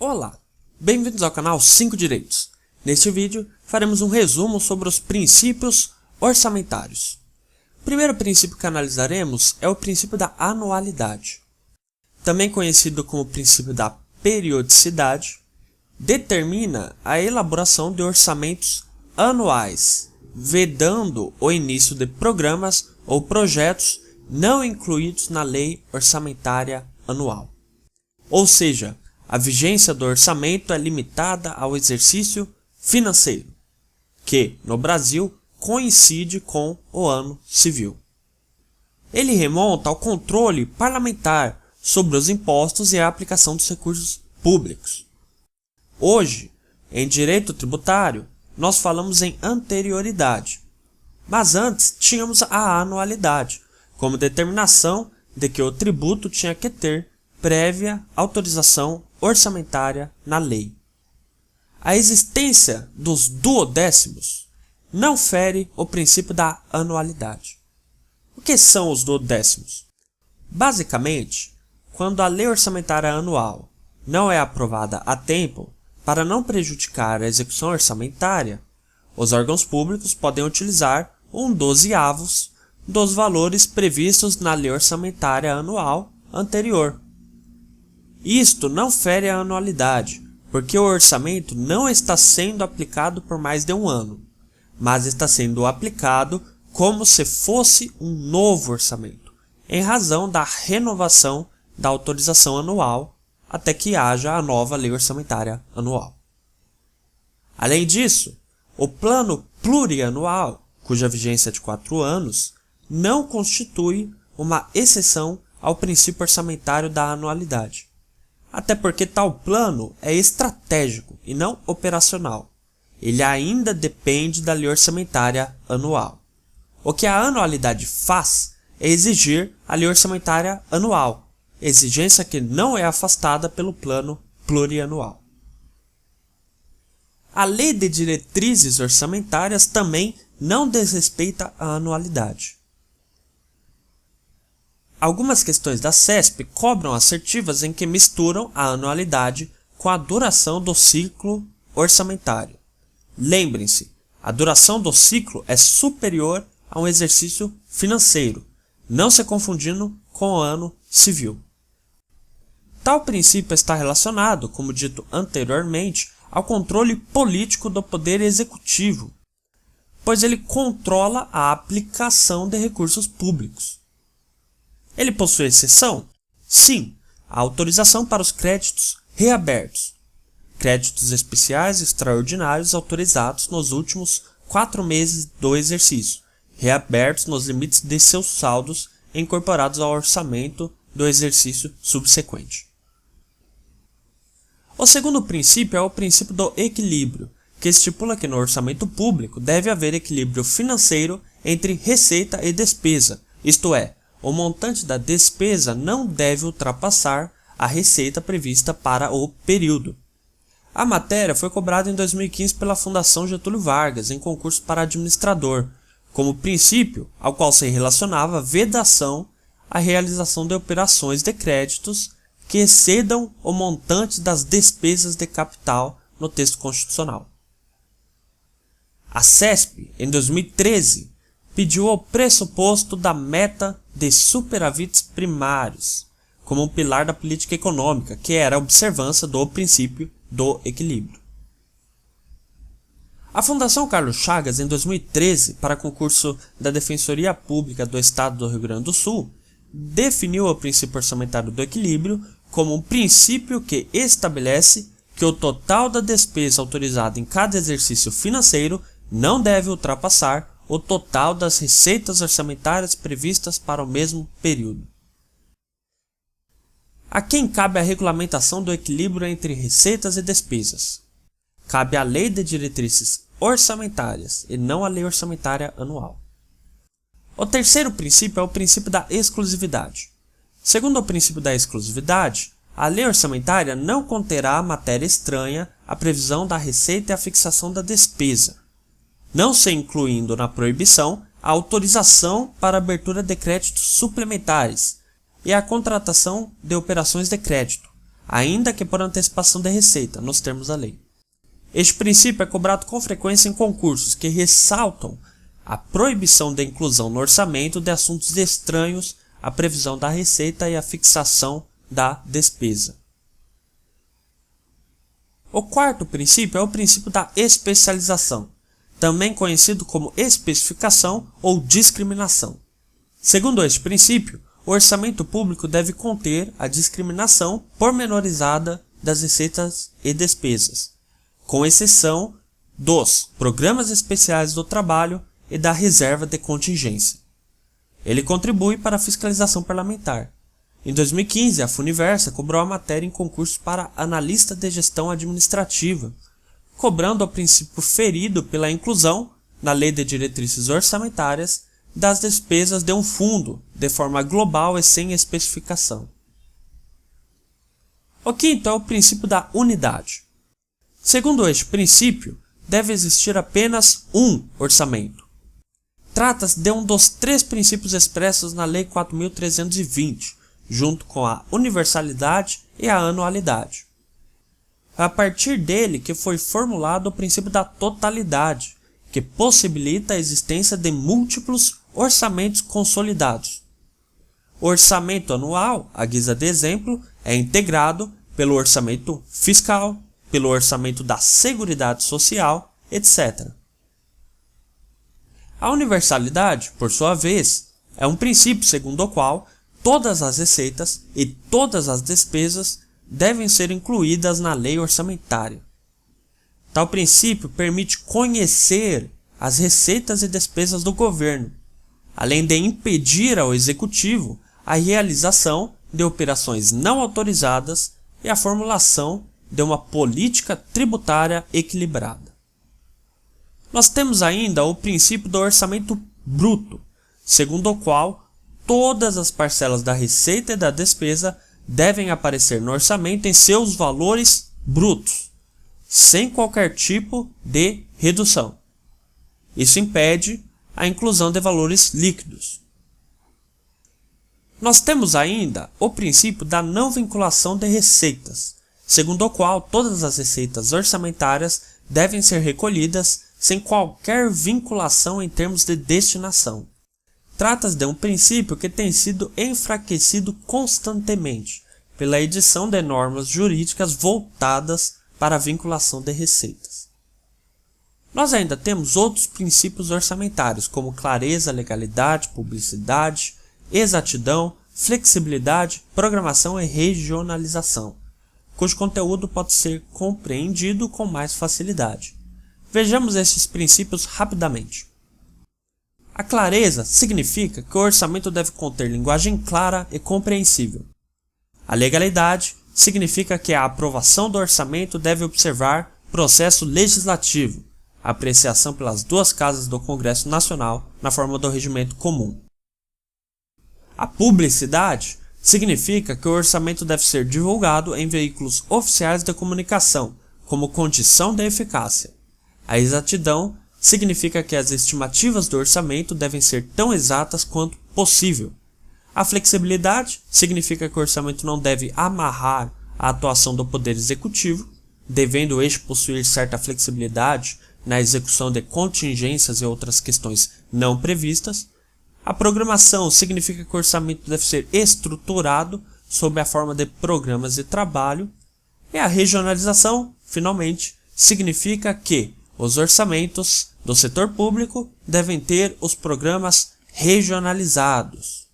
Olá, bem-vindos ao canal 5 Direitos. Neste vídeo, faremos um resumo sobre os princípios orçamentários. O primeiro princípio que analisaremos é o princípio da anualidade. Também conhecido como princípio da periodicidade, determina a elaboração de orçamentos anuais, vedando o início de programas ou projetos não incluídos na lei orçamentária anual. Ou seja, a vigência do orçamento é limitada ao exercício financeiro, que, no Brasil, coincide com o ano civil. Ele remonta ao controle parlamentar sobre os impostos e a aplicação dos recursos públicos. Hoje, em direito tributário, nós falamos em anterioridade, mas antes tínhamos a anualidade, como determinação de que o tributo tinha que ter prévia autorização orçamentária na lei. A existência dos duodécimos não fere o princípio da anualidade. O que são os duodécimos? Basicamente, quando a lei orçamentária anual não é aprovada a tempo, para não prejudicar a execução orçamentária, os órgãos públicos podem utilizar um dozeavos dos valores previstos na lei orçamentária anual anterior. Isto não fere a anualidade, porque o orçamento não está sendo aplicado por mais de um ano, mas está sendo aplicado como se fosse um novo orçamento, em razão da renovação da autorização anual até que haja a nova lei orçamentária anual. Além disso, o plano plurianual, cuja vigência é de 4 anos, não constitui uma exceção ao princípio orçamentário da anualidade. Até porque tal plano é estratégico e não operacional. Ele ainda depende da lei orçamentária anual. O que a anualidade faz é exigir a lei orçamentária anual, exigência que não é afastada pelo plano plurianual. A lei de diretrizes orçamentárias também não desrespeita a anualidade. Algumas questões da CESP cobram assertivas em que misturam a anualidade com a duração do ciclo orçamentário. Lembrem-se, a duração do ciclo é superior a um exercício financeiro, não se confundindo com o ano civil. Tal princípio está relacionado, como dito anteriormente, ao controle político do poder executivo, pois ele controla a aplicação de recursos públicos. Ele possui exceção? Sim, a autorização para os créditos reabertos, créditos especiais extraordinários autorizados nos últimos 4 meses do exercício, reabertos nos limites de seus saldos incorporados ao orçamento do exercício subsequente. O segundo princípio é o princípio do equilíbrio, que estipula que no orçamento público deve haver equilíbrio financeiro entre receita e despesa, isto é, o montante da despesa não deve ultrapassar a receita prevista para o período. A matéria foi cobrada em 2015 pela Fundação Getúlio Vargas em concurso para administrador, como princípio ao qual se relacionava vedação à realização de operações de créditos que excedam o montante das despesas de capital no texto constitucional. A CESP, em 2013, pediu o pressuposto da meta de superavites primários como um pilar da política econômica, que era a observância do princípio do equilíbrio. A Fundação Carlos Chagas, em 2013, para concurso da Defensoria Pública do Estado do Rio Grande do Sul, definiu o princípio orçamentário do equilíbrio como um princípio que estabelece que o total da despesa autorizada em cada exercício financeiro não deve ultrapassar o total das receitas orçamentárias previstas para o mesmo período. A quem cabe a regulamentação do equilíbrio entre receitas e despesas? Cabe à Lei de Diretrizes Orçamentárias e não à Lei Orçamentária Anual. O terceiro princípio é o princípio da exclusividade. Segundo o princípio da exclusividade, a lei orçamentária não conterá matéria estranha à previsão da receita e à fixação da despesa, não se incluindo na proibição a autorização para abertura de créditos suplementares e a contratação de operações de crédito, ainda que por antecipação de receita, nos termos da lei. Este princípio é cobrado com frequência em concursos que ressaltam a proibição da inclusão no orçamento de assuntos estranhos à previsão da receita e à fixação da despesa. O quarto princípio é o princípio da especialização, também conhecido como especificação ou discriminação. Segundo este princípio, o orçamento público deve conter a discriminação pormenorizada das receitas e despesas, com exceção dos programas especiais do trabalho e da reserva de contingência. Ele contribui para a fiscalização parlamentar. Em 2015, a Funiversa cobrou a matéria em concurso para analista de gestão administrativa, cobrando o princípio ferido pela inclusão, na Lei de Diretrizes Orçamentárias, das despesas de um fundo, de forma global e sem especificação. O quinto é o princípio da unidade. Segundo este princípio, deve existir apenas um orçamento. Trata-se de um dos três princípios expressos na Lei 4.320, junto com a universalidade e a anualidade. É a partir dele que foi formulado o princípio da totalidade, que possibilita a existência de múltiplos orçamentos consolidados. O orçamento anual, à guisa de exemplo, é integrado pelo orçamento fiscal, pelo orçamento da Seguridade Social, etc. A universalidade, por sua vez, é um princípio segundo o qual todas as receitas e todas as despesas devem ser incluídas na lei orçamentária. Tal princípio permite conhecer as receitas e despesas do governo, além de impedir ao executivo a realização de operações não autorizadas e a formulação de uma política tributária equilibrada. Nós temos ainda o princípio do orçamento bruto, segundo o qual todas as parcelas da receita e da despesa devem aparecer no orçamento em seus valores brutos, sem qualquer tipo de redução. Isso impede a inclusão de valores líquidos. Nós temos ainda o princípio da não vinculação de receitas, segundo o qual todas as receitas orçamentárias devem ser recolhidas sem qualquer vinculação em termos de destinação. Trata-se de um princípio que tem sido enfraquecido constantemente pela edição de normas jurídicas voltadas para a vinculação de receitas. Nós ainda temos outros princípios orçamentários, como clareza, legalidade, publicidade, exatidão, flexibilidade, programação e regionalização, cujo conteúdo pode ser compreendido com mais facilidade. Vejamos esses princípios rapidamente. A clareza significa que o orçamento deve conter linguagem clara e compreensível. A legalidade significa que a aprovação do orçamento deve observar processo legislativo, apreciação pelas duas casas do Congresso Nacional na forma do regimento comum. A publicidade significa que o orçamento deve ser divulgado em veículos oficiais de comunicação, como condição de eficácia. A exatidão significa que as estimativas do orçamento devem ser tão exatas quanto possível. A flexibilidade significa que o orçamento não deve amarrar a atuação do Poder Executivo, devendo este possuir certa flexibilidade na execução de contingências e outras questões não previstas. A programação significa que o orçamento deve ser estruturado sob a forma de programas de trabalho. E a regionalização, finalmente, significa que os orçamentos do setor público devem ter os programas regionalizados.